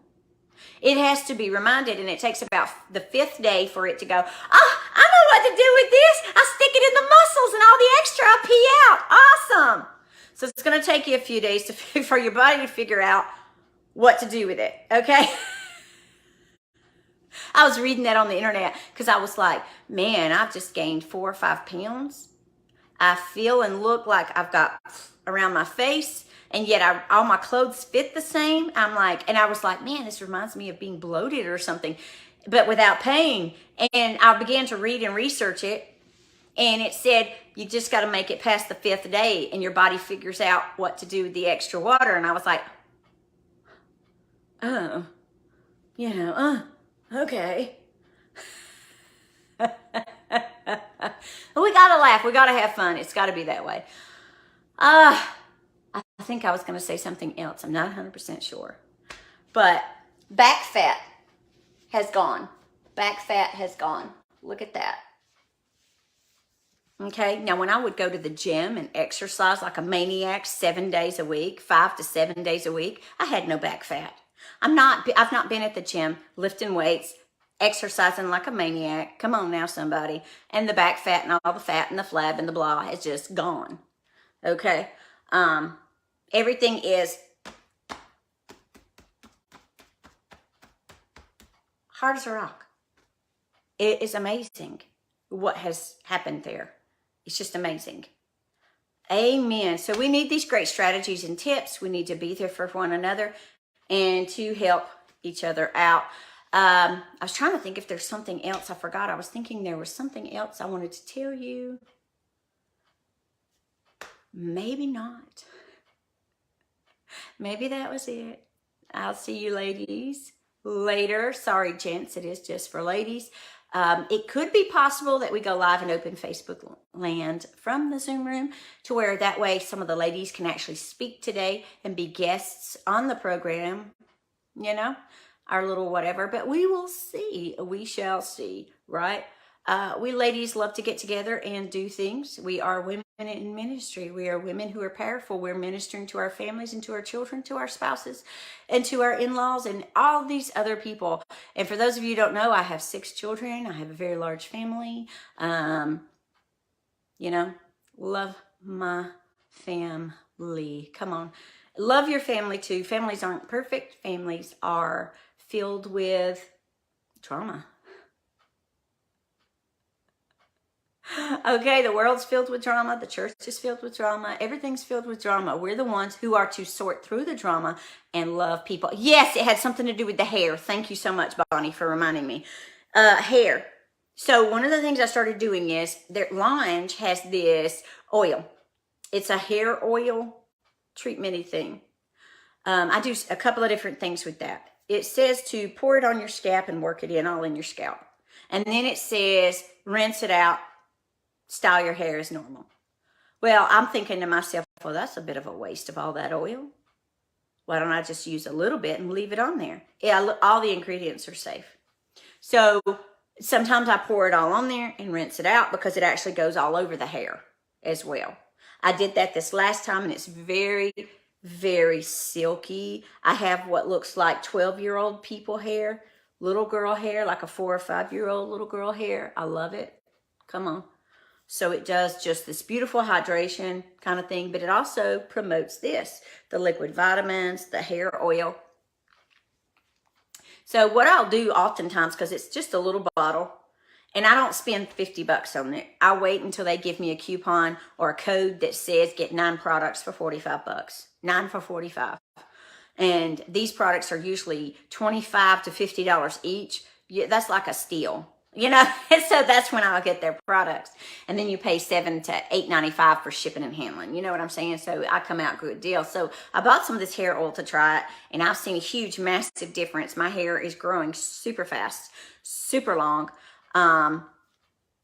It has to be reminded, and it takes about the 5th day for it to go, I know what to do with this. I stick it in the muscles, and all the extra I pee out. Awesome. So it's going to take you a few days for your body to figure out what to do with it, okay? I was reading that on the internet because I was like, man, I've just gained 4 or 5 pounds. I feel and look like I've got around my face, and yet all my clothes fit the same. I'm like, and I was like, man, this reminds me of being bloated or something, but without pain. And I began to read and research it, and it said, you just got to make it past the 5th day, and your body figures out what to do with the extra water. And I was like, oh, okay. We got to laugh. We got to have fun. It's got to be that way. I think I was going to say something else. I'm not 100% sure. But back fat has gone. Back fat has gone. Look at that. Okay. Now, when I would go to the gym and exercise like a maniac 7 days a week, 5 to 7 days a week, I had no back fat. I've not been at the gym lifting weights, exercising like a maniac. Come on now, somebody. And the back fat and all the fat and the flab and the blah is just gone. Okay. Everything is hard as a rock. It is amazing what has happened there. It's just amazing. Amen. So we need these great strategies and tips. We need to be there for one another and to help each other out. I was trying to think if there's something else I forgot. I was thinking there was something else I wanted to tell you. Maybe not. Maybe that was it. I'll see you ladies later. Sorry, gents, it is just for ladies. It could be possible that we go live and open Facebook land from the Zoom room, to where that way some of the ladies can actually speak today and be guests on the program, our little whatever. But we will see. We shall see, right? We ladies love to get together and do things. We are women in ministry. We are women who are powerful. We're ministering to our families and to our children, to our spouses, and to our in-laws and all these other people. And for those of you who don't know, I have 6 children. I have a very large family. Love my family. Come on. Love your family too. Families aren't perfect. Families are filled with trauma. Okay, the world's filled with drama. The church is filled with drama. Everything's filled with drama. We're the ones who are to sort through the drama and love people. Yes, it had something to do with the hair. Thank you so much, Bonnie, for reminding me. Hair. So one of the things I started doing is their Lange has this oil. It's a hair oil treatment-y thing. I do a couple of different things with that. It says to pour it on your scalp and work it in all in your scalp. And then it says rinse it out, style your hair as normal. Well, I'm thinking to myself, well, that's a bit of a waste of all that oil. Why don't I just use a little bit and leave it on there? Yeah, all the ingredients are safe. So sometimes I pour it all on there and rinse it out because it actually goes all over the hair as well. I did that this last time and it's very, very silky. I have what looks like 12-year-old people hair, little girl hair, like a 4 or 5-year-old little girl hair. I love it. Come on. So it does just this beautiful hydration kind of thing, but it also promotes this, the liquid vitamins, the hair oil. So what I'll do oftentimes, because it's just a little bottle, and I don't spend $50 on it. I wait until they give me a coupon or a code that says get 9 products for $45. 9 for $45. And these products are usually $25 to $50 each. That's like a steal. You know, so that's when I'll get their products. And then you pay $7 to $8.95 for shipping and handling. You know what I'm saying? So I come out good deal. So I bought some of this hair oil to try it, and I've seen a huge, massive difference. My hair is growing super fast, super long. I've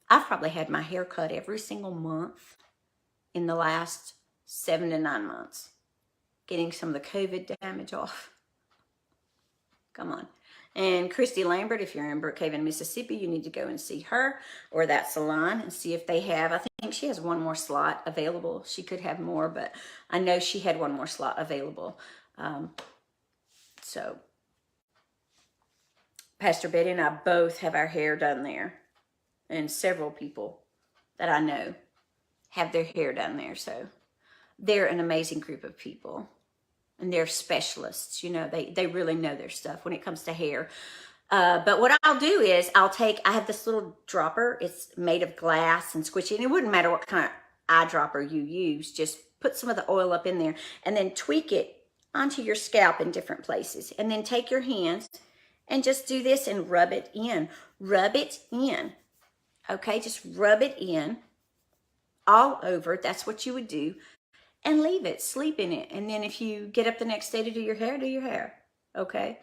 probably had my hair cut every single month in the last 7 to 9 months. Getting some of the COVID damage off. Come on. And Christy Lambert, if you're in Brookhaven, Mississippi, you need to go and see her or that salon and see if they have. I think she has one more slot available. She could have more, but I know she had one more slot available. So Pastor Betty and I both have our hair done there. And several people that I know have their hair done there. So they're an amazing group of people. And they're specialists, you know, they really know their stuff when it comes to hair. But what I'll do is I have this little dropper. It's made of glass and squishy. And it wouldn't matter what kind of eyedropper you use. Just put some of the oil up in there and then tweak it onto your scalp in different places. And then take your hands and just do this and rub it in. Rub it in. Okay, just rub it in all over. That's what you would do. And leave it, sleep in it. And then if you get up the next day to do your hair, okay?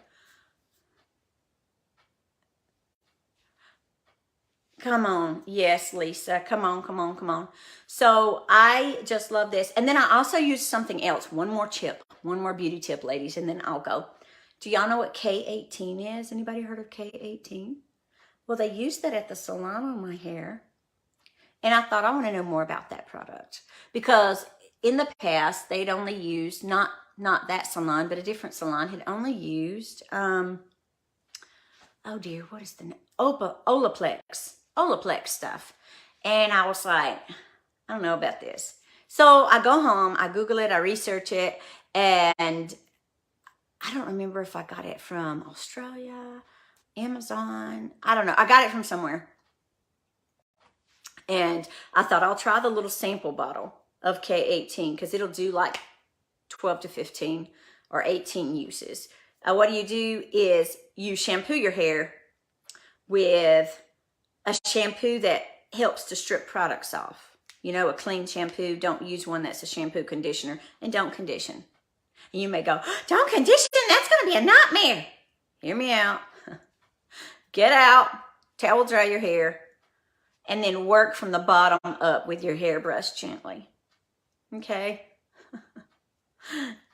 Come on. Yes, Lisa. Come on, come on, come on. So I just love this. And then I also use something else. One more beauty tip, ladies, and then I'll go. Do y'all know what K18 is? Anybody heard of K18? Well, they use that at the salon on my hair. And I thought I want to know more about that product because in the past, they'd only used, not that salon, but a different salon had only used, oh dear, what is the name? Olaplex stuff. And I was like, I don't know about this. So I go home, I Google it, I research it, and I don't remember if I got it from Australia, Amazon, I don't know. I got it from somewhere. And I thought I'll try the little sample bottle of K18 because it'll do like 12 to 15 or 18 uses. What you do is you shampoo your hair with a shampoo that helps to strip products off. You know, a clean shampoo. Don't use one that's a shampoo conditioner, and don't condition. And you may go, don't condition, that's going to be a nightmare. Hear me out. Get out, towel dry your hair, and then work from the bottom up with your hairbrush gently. Okay?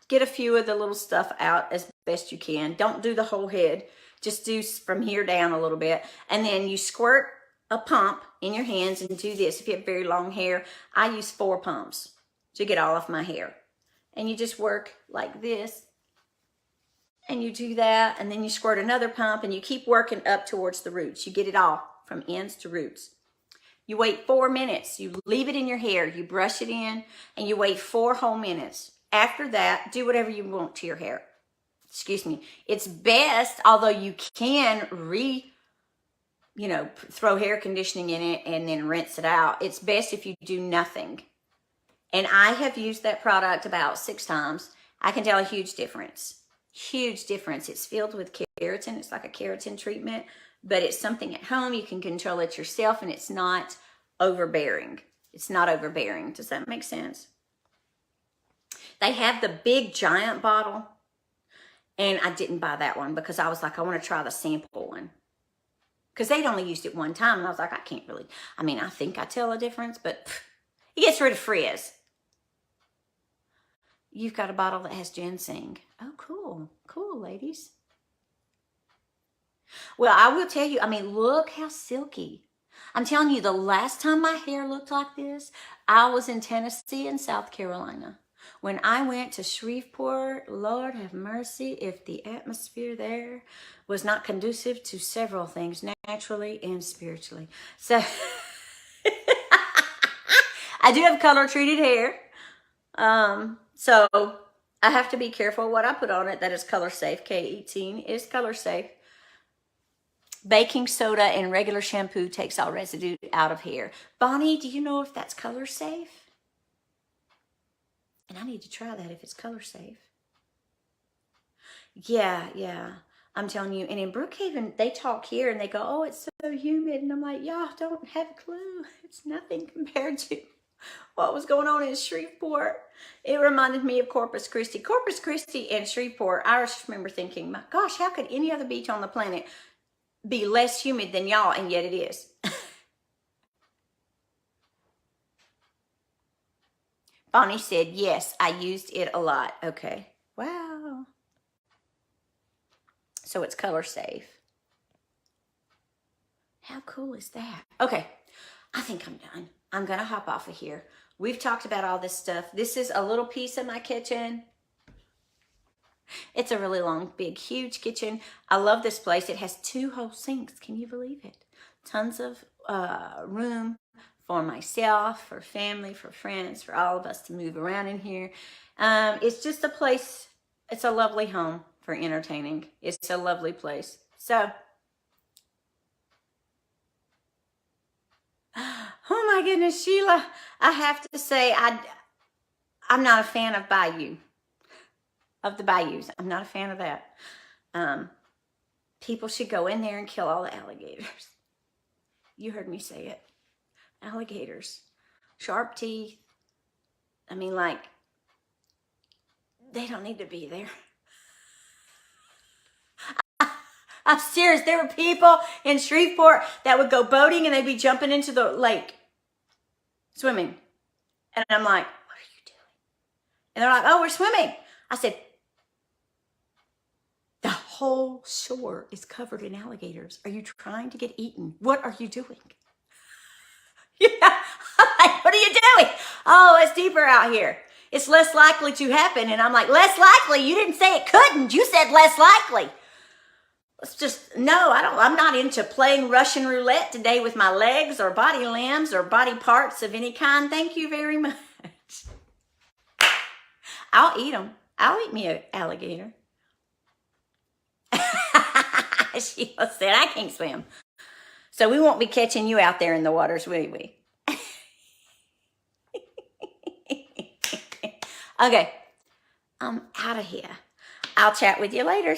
Get a few of the little stuff out as best you can. Don't do the whole head. Just do from here down a little bit. And then you squirt a pump in your hands and do this. If you have very long hair, I use 4 pumps to get all of my hair. And you just work like this. And you do that. And then you squirt another pump and you keep working up towards the roots. You get it all from ends to roots. You wait 4 minutes. You leave it in your hair. You brush it in and you wait 4 whole minutes. After that, do whatever you want to your hair. Excuse me. It's best, although you can throw hair conditioning in it and then rinse it out. It's best if you do nothing. And I have used that product about 6 times. I can tell a huge difference. Huge difference. It's filled with keratin. It's like a keratin treatment, but it's something at home. You can control it yourself, and it's not overbearing. It's not overbearing. Does that make sense? They have the big giant bottle, and I didn't buy that one because I was like, I want to try the sample one. Because they'd only used it one time, and I was like, I can't really, I think I tell a difference, but it gets rid of frizz. You've got a bottle that has ginseng. Oh, cool. Cool, ladies. Well, I will tell you, look how silky. I'm telling you, the last time my hair looked like this, I was in Tennessee and South Carolina. When I went to Shreveport, Lord have mercy, if the atmosphere there was not conducive to several things, naturally and spiritually. So, I do have color-treated hair. So I have to be careful what I put on it. That is color safe. K18 is color safe. Baking soda and regular shampoo takes all residue out of hair. Bonnie, do you know if that's color safe? And I need to try that if it's color safe. Yeah. I'm telling you. And in Brookhaven, they talk here and they go, oh, it's so humid. And I'm like, y'all don't have a clue. It's nothing compared to what was going on in Shreveport. It reminded me of Corpus Christi. Corpus Christi and Shreveport, I just remember thinking, my gosh, how could any other beach on the planet be less humid than y'all? And yet it is. Bonnie said, yes, I used it a lot. Okay. Wow. So it's color safe. How cool is that? Okay. I think I'm done. I'm going to hop off of here. We've talked about all this stuff. This is a little piece of my kitchen. It's a really long, big, huge kitchen. I love this place. It has 2 whole sinks. Can you believe it? Tons of room for myself, for family, for friends, for all of us to move around in here. It's just a place. It's a lovely home for entertaining. It's a lovely place. So, oh my goodness, Sheila, I have to say, I'm not a fan of the bayous. I'm not a fan of that. People should go in there and kill all the alligators. You heard me say it. Alligators. Sharp teeth. They don't need to be there. I'm serious. There were people in Shreveport that would go boating and they'd be jumping into the lake, swimming. And I'm like, what are you doing? And they're like, oh, we're swimming. I said, the whole shore is covered in alligators. Are you trying to get eaten? What are you doing? Yeah. I'm like, what are you doing? Oh, it's deeper out here. It's less likely to happen. And I'm like, less likely? You didn't say it couldn't. You said less likely. I'm not into playing Russian roulette today with my legs or body limbs or body parts of any kind. Thank you very much. I'll eat them. I'll eat me an alligator. Sheila said, I can't swim. So we won't be catching you out there in the waters, will we? Okay. I'm out of here. I'll chat with you later.